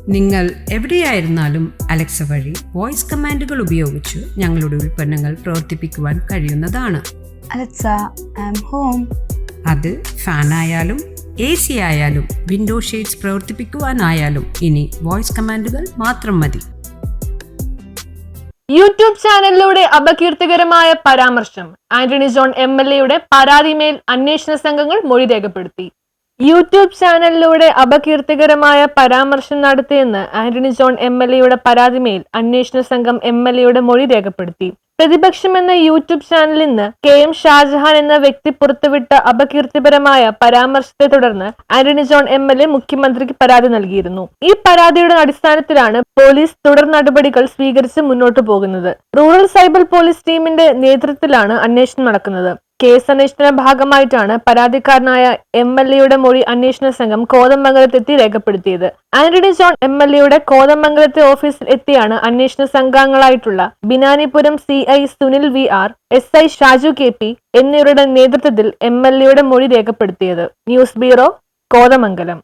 നിങ്ങൾ എവിടെയായിരുന്നാലും അലക്സ വഴി വോയിസ് കമാൻഡുകൾ ഉപയോഗിച്ച് ഞങ്ങളുടെ ഉൽപ്പന്നങ്ങൾ പ്രവർത്തിപ്പിക്കുവാൻ കഴിയുന്നതാണ്. Alexa, I'm home. അത് ഫാനായാലും AC ആയാലും വിൻഡോ ഷെയ്ഡ്സ് പ്രവർത്തിപ്പിക്കുവാനായാലും ഇനി വോയിസ് കമാൻഡുകൾ മാത്രം മതി. യൂട്യൂബ് ചാനലിലൂടെ അപകീർത്തികരമായ പരാമർശം. ആന്റണി ജോൺ MLA പരാതിമേൽ അന്വേഷണ സംഘങ്ങൾ മൊഴി രേഖപ്പെടുത്തി. യൂട്യൂബ് ചാനലിലൂടെ അപകീർത്തികരമായ പരാമർശം നടത്തിയെന്ന് ആന്റണി ജോൺ MLA പരാതിമേൽ അന്വേഷണ സംഘം MLA മൊഴി രേഖപ്പെടുത്തി. പ്രതിപക്ഷം എന്ന യൂട്യൂബ് ചാനലിൽ നിന്ന് KM ഷാജഹാൻ എന്ന വ്യക്തി പുറത്തുവിട്ട അപകീർത്തിപരമായ പരാമർശത്തെ തുടർന്ന് ആന്റണി ജോൺ MLA മുഖ്യമന്ത്രിക്ക് പരാതി നൽകിയിരുന്നു. ഈ പരാതിയുടെ അടിസ്ഥാനത്തിലാണ് പോലീസ് തുടർ നടപടികൾ സ്വീകരിച്ച് മുന്നോട്ടു പോകുന്നത്. റൂറൽ സൈബർ പോലീസ് ടീമിന്റെ നേതൃത്വത്തിലാണ് അന്വേഷണം നടക്കുന്നത്. കേസ് അന്വേഷണ ഭാഗമായിട്ടാണ് പരാതിക്കാരനായ MLA മൊഴി അന്വേഷണ സംഘം കോതമംഗലത്തെത്തി രേഖപ്പെടുത്തിയത്. ആന്റണി ജോൺ MLA കോതമംഗലത്തെ ഓഫീസിൽ എത്തിയാണ് അന്വേഷണ സംഘങ്ങളായിട്ടുള്ള Binanipuram CI Sunil VR, SI Shaju KP എന്നിവരുടെ നേതൃത്വത്തിൽ MLA മൊഴി രേഖപ്പെടുത്തിയത്. News bureau, Kothamangalam.